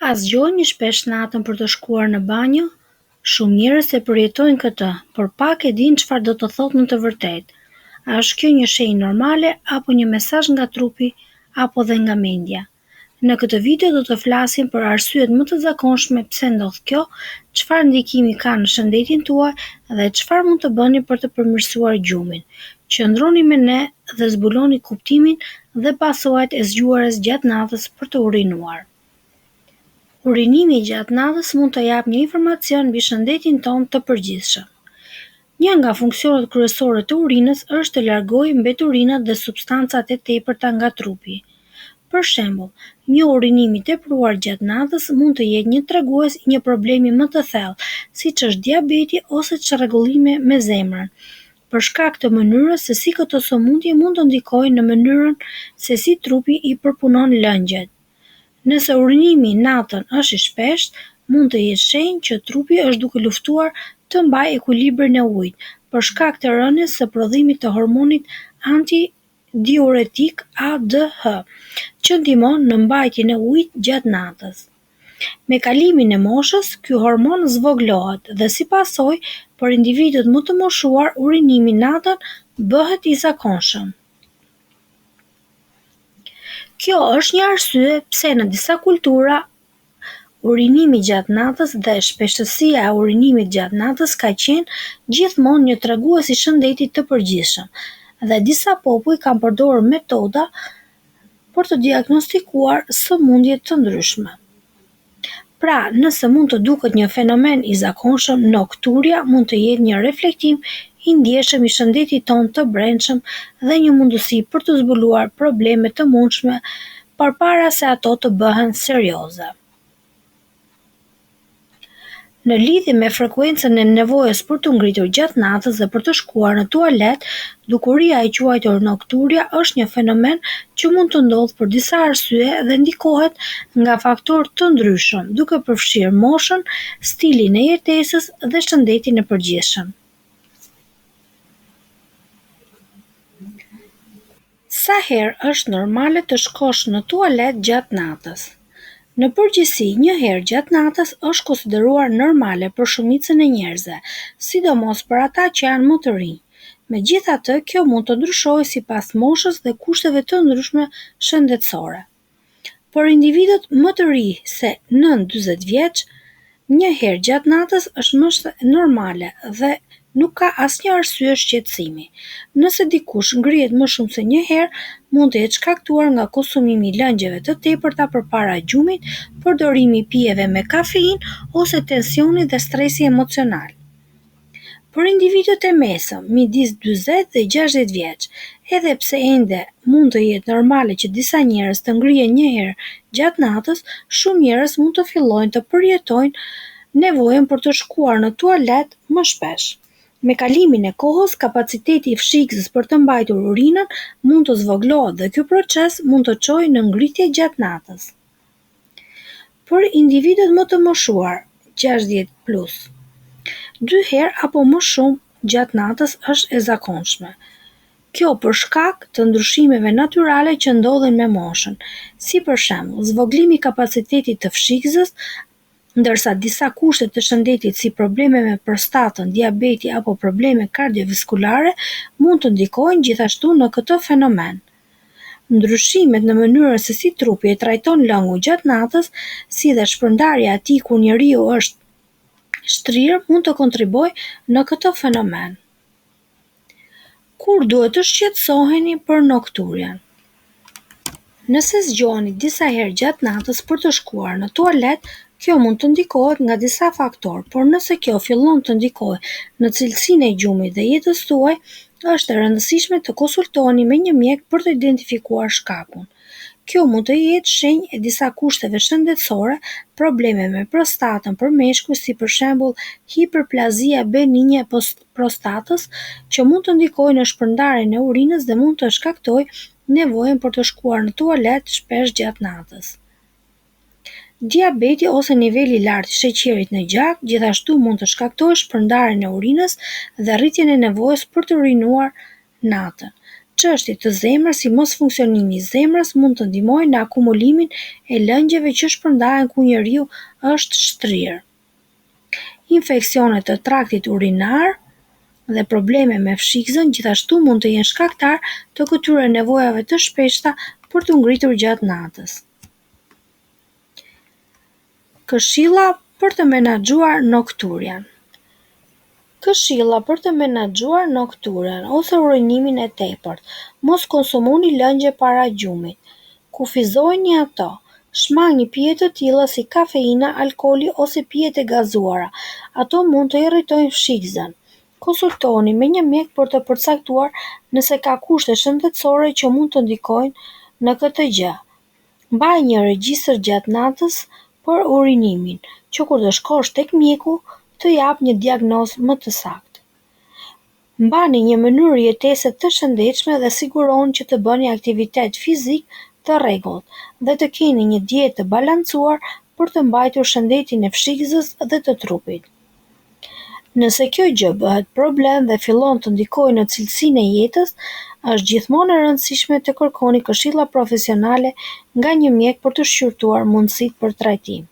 A zgjoni shpesh natën për të shkuar në banjo? Shumë njerëz e përjetojnë këtë, por pak e dinë çfarë do të thotë në të vërtetë. A është kjo një shenjë normale apo një mesazh nga trupi apo dhe nga mendja? Në këtë video do të flasim për arsyet më të zakonshme pse ndodh kjo, çfarë ndikimi ka në shëndetin tuaj dhe çfarë mund të bëni për të përmirësuar gjumin. Qëndroni me ne dhe zbuloni kuptimin dhe pasojat e zgjuarjes gjatë natës për të urinuar. Urinimi gjatë natës mund të japë një informacion mbi shëndetin tonë të përgjithshëm. Një nga funksionet kryesore të urinës është të largojë mbeturinat dhe substancat e tepërta nga trupi. Për shembull, një urinim i tepruar gjatë natës mund të jetë një tregues i një problemi më të thellë, siç është diabeti ose çrregullime me zemrën, për shkak të mënyrës se si këto sëmundje mund të ndikojnë në mënyrën se si trupi i përpunon lëngjet. Nëse urinimi natën është i shpeshtë, mund të jetë shenjë që trupi është duke luftuar të mbajë ekuilibrin e ujit, për shkak të rënies së prodhimit të hormonit antidiuretik ADH, që ndihmon në mbajtjen e ujit gjatë natës. Me kalimin e moshës, ky hormon zvogëlohet dhe si pasojë, për individët më të moshuar, urinimi natën bëhet i zakonshëm. Kjo është një arsye pse në disa kultura urinimi gjatë natës dhe shpeshtësia e urinimit gjatë natës ka qenë gjithmonë një tregues i shëndetit të përgjithshëm, dhe disa popull kanë përdorur metoda për të diagnostikuar sëmundje të ndryshme. Pra, nëse mund të duket një fenomen i zakonshëm, nokturja mund të jetë një reflektim i ndjeshëm i shëndetit tonë të brendshëm dhe një mundësi për të zbuluar probleme të mundshme përpara se ato të bëhen serioze. Në lidhje me frekuencën e nevojës për të ngritur gjatë natës dhe për të shkuar në tualet, dukuria e quajtur nokturja është një fenomen që mund të ndodhë për disa arsye dhe ndikohet nga faktorë të ndryshëm, duke përfshirë moshën, stilin e jetesës dhe shëndetin e përgjithshëm. Sa herë është normale të shkosh në tualet gjatë natës? Në përgjithësi, një herë gjatë natës është konsideruar normale për shumicën e njerëzve, sidomos për ata që janë më të rinj. Megjithatë, kjo mund të ndryshojë sipas moshës dhe kushteve të ndryshme shëndetësore. Për individët më të rinj se nën 40 vjeç, një herë gjatë natës është më normale dhe nuk ka asnjë arsye shqetësimi. Nëse dikush ngrihet më shumë se një herë, mund të jetë shkaktuar nga konsumimi i lëngjeve të tepërta përpara gjumit, përdorimi i pijeve me kafeinë ose tensioni dhe stresi emocional. Për individët e mesëm, midis 40 dhe 60 vjeç, edhe pse ende mund të jetë normale që disa njerëz të ngrihen një herë gjatë natës, shumë njerëz mund të fillojnë të përjetojnë nevojën për të shkuar në tualet më shpesh. Me kalimin e kohës, kapaciteti i fshikës për të mbajtur urinën mund të zvogëlohet dhe ky proces mund të çojë në ngritje gjatë natës. Për individët më të moshuar, 60+, 2 herë apo më shumë gjatë natës është e zakonshme. Kjo për shkak të ndryshimeve natyrale që ndodhin me moshën, si për shembull, zvogëlimi i kapacitetit të fshikës, ndërsa disa kushte të shëndetit si probleme me prostatën, diabeti apo probleme kardiovaskulare mund të ndikojnë gjithashtu në këtë fenomen. Ndryshimet në mënyrën se si trupi e trajton lëngun gjatë natës, si dhe shpërndarja e tij kur njeriu është shtrirë, mund të kontribojë në këtë fenomen. Kur duhet të shqetësoheni për nokturjen? Nëse zgjoheni disa herë gjatë natës për të shkuar në tualet, kjo mund të ndikohet nga disa faktorë, por nëse kjo fillon të ndikojë në cilësinë e gjumit dhe jetës tuaj, është e rëndësishme të konsultoni me një mjek për të identifikuar shkakun. Kjo mund të jetë shenjë e disa kushteve shëndetësore, probleme me prostatën për meshkuj, si për shembull hiperplazia benigne e prostatës, që mund të ndikojë në shpërndarjen e urinës dhe mund të shkaktojë nevojën për të shkuar në tualet shpesh gjatë natës. Diabeti ose niveli i lartë i sheqerit në gjak gjithashtu mund të shkaktojë shpërndarjen e urinës dhe rritjen e nevojës për të urinuar natën. Çështjet të zemrës si mos funksionimi i zemrës mund të ndihmojnë në akumulimin e lëngjeve që shpërndahen kur njeriu është shtrirë. Infeksionet të traktit urinar dhe probleme me fshikëzën gjithashtu mund të jenë shkaktar të këtyre nevojave të shpeshta për të ngritur gjatë natës. Këshilla për të menaxhuar nokturjan. Këshilla për të menaxhuar nokturën ose urinimin e tepërt. Mos konsumoni lëngje para gjumit. Kufizojini ato. Shmangni pije të tilla si kafeina, alkooli ose pijet e gazuara. Ato mund të irritojnë fshikëzën. Konsultoni me një mjek për të përcaktuar nëse ka kushte shëndetësore që mund të ndikojnë në këtë gjë. Mbaj një regjistër gjatë natës për urinimin, që kur të shkosh tek mjeku të jap një diagnozë më të saktë. Mbani një mënyrë jetese të shëndetshme dhe siguroni që të bëni aktivitet fizik të rregullt dhe të keni një dietë të balancuar për të mbajtur shëndetin e fshikëzës dhe të trupit. Nëse kjo gjë bëhet problem dhe fillon të ndikojë në cilësinë e jetës, është gjithmonë e rëndësishme të kërkoni këshilla profesionale nga një mjek për të shqyrtuar mundësitë për trajtim.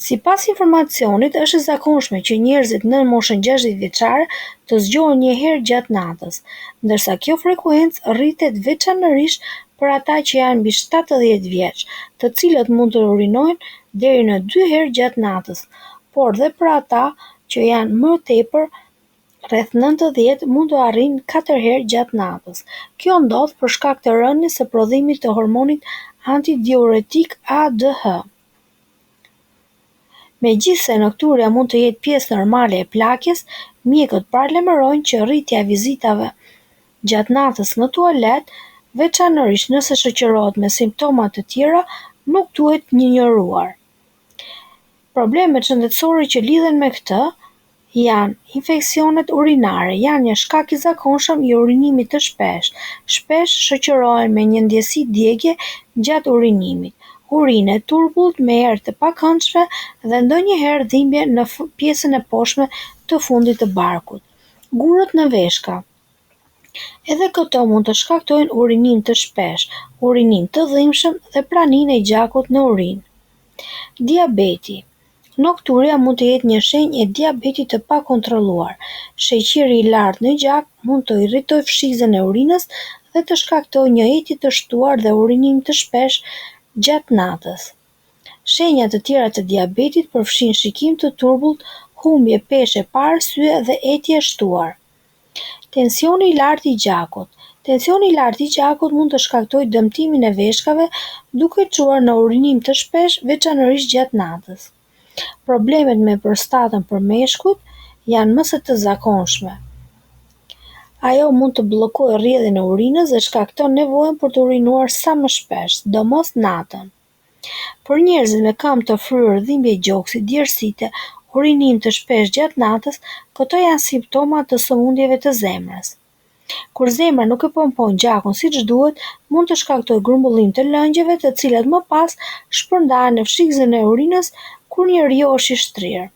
Sipas informacionit, është e zakonshme që njerëzit nën moshën 60 vjeçare të zgjohen një herë gjatë natës, ndërsa kjo frekuencë rritet veçanërisht për ata që janë mbi 70 vjeç, të cilët mund të urinojnë deri në 2 herë gjatë natës, por dhe për ata që janë më tepër, rreth 90 mund të arrijnë 4 herë gjatë natës. Kjo ndodh për shkak të rënies së prodhimit të hormonit antidiuretik ADH. Megjithse nokturja mund të jetë pjesë normale e plagjes, mjekët paralajmërojnë që rritja e vizitave gjatë natës në tualet, veçanërisht nëse shoqërohet me simptoma të tjera, nuk duhet injoruar. Problemet shëndetësore që lidhen me këtë janë infeksionet urinare, janë një shkak i zakonshëm i urinimit të shpesh shoqërohen me një ndjesi djegje gjatë urinimit. Urinë e turbullt me erë të pakëndshme dhe ndonjëherë dhimbje në pjesën e poshtme të fundit të barkut. Gurët në veshka. Edhe këto mund të shkaktojnë urinim të shpesh, urinim të dhimbshëm dhe praninë e gjakut në urinë. Diabeti. Nokturja mund të jetë një shenjë e diabetit të pakontrolluar. Sheqeri i lartë në gjak mund të irritojë fshikëzën e urinës dhe të shkaktojë një etje të shtuar dhe urinim të shpesh gjatë natës. Shenjat të tjera të diabetit përfshin shikim të turbullt, humbje peshe pa arsye dhe etje e shtuar. Tensioni i lartë i gjakut. Tensioni i lartë i gjakut mund të shkaktojë dëmtimin e veshkave duke çuar në urinim të shpesh, veçanërisht gjatë natës. Problemet me prostatën për meshkujt janë më së të zakonshme. Ajo mund të bllokojë rrjedhjen e urinës dhe shkakton nevojën për të urinuar sa më shpesh, sidomos natën. Për njerëzit me këmbë të fryrë, dhimbje gjoksit, djersite, urinim të shpesh gjatë natës, këto janë simptoma të sëmundjeve të zemrës. Kur zemra nuk e pompon gjakun siç duhet, mund të shkaktojë grumbullim të lëngjeve, të cilat më pas shpërndahen në fshikëzën e urinës kur njeriu është i shtrirë.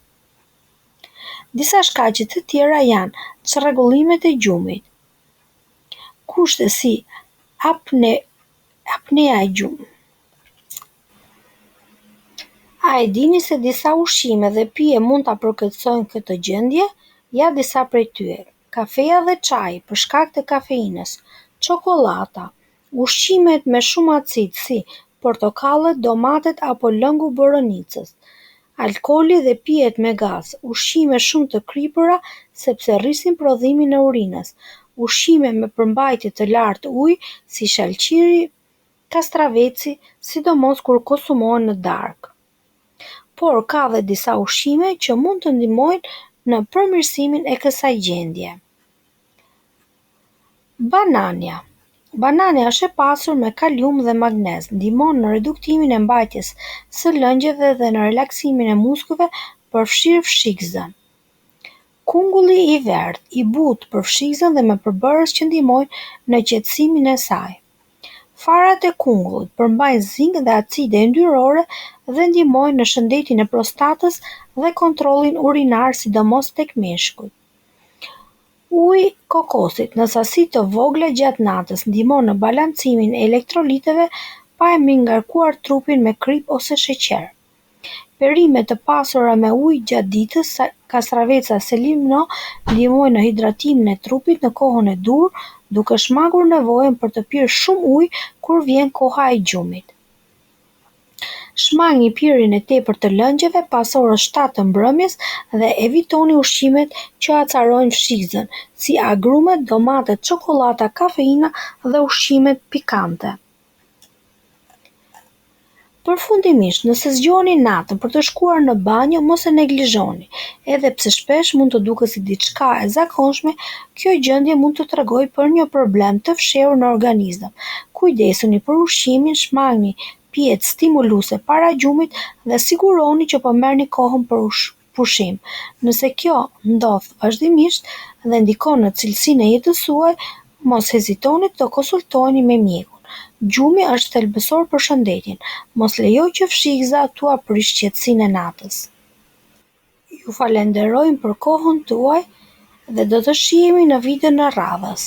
Disa shkaqe të tjera janë çrregullimet e gjumit. Kushte si apnea e gjumit. A e dini se disa ushqime dhe pije mund ta përkeçojnë këtë gjendje? Ja disa prej tyre. Kafeja dhe çaji për shkak të kafeinës, çokolata, ushqimet me shumë acid si portokallet, domatet apo lëngu boronicës, alkooli dhe pijet me gaz, ushqime shumë të kripura sepse rrisin prodhimin e urinës, ushqime me përmbajtje të lartë ujë si shalqiri, kastraveci, sidomos kur konsumohen në darkë. Por ka dhe disa ushqime që mund të ndihmojnë në përmirësimin e kësaj gjendje. Banania. Banania është e pasur me kalium dhe magnez, ndihmon në reduktimin e mbajtjes së lëngjeve dhe në relaksimin e muskujve për fshirë fshikëzën. Kungulli i verdh, i butë për fshikëzën dhe me përbërës që ndihmojnë në qetësimin e saj. Farat e kungullit përmbajnë zink dhe acide yndyrore dhe ndihmojnë në shëndetin e prostatës dhe kontrollin urinar sidomos tek meshkujt. Uji kokosit në sasi të vogla gjatë natës ndihmon në balancimin e elektroliteve pa e mingarkuar trupin me krip ose sheqer. Perime të pasura me ujë gjatë ditës, kastraveca ose limno ndihmojnë në hidratimin e trupit në kohën e dur, duke shmangur nevojën për të pirë shumë ujë kur vjen koha e gjumit. Shmangi pirjen e tepërt të lëngjeve pas orës 7 të mbrëmjes dhe evitoni ushqimet që acarojnë fshikëzën, si agrumet, domatet, çokollata, kafeina dhe ushqimet pikante. Përfundimisht, nëse zgjoheni natën për të shkuar në banjë, mos e neglizhoni. Edhe pse shpesh mund të duket si diçka e zakonshme, kjo gjendje mund të tregojë për një problem të fshehur në organizëm. Kujdesuni për ushqimin, shmangni pijet stimuluese para gjumit dhe siguroni që po merrni kohën për pushim. Nëse kjo ndodh vazhdimisht dhe ndikon në cilësinë e jetës suaj, mos hezitoni të konsultoheni me mjekun. Gjumi është thelbësor për shëndetin. Mos lejo që fshikëza t'ua prish qetësinë e natës. Ju falenderojmë për kohën tuaj dhe do të shihemi në video në radhës.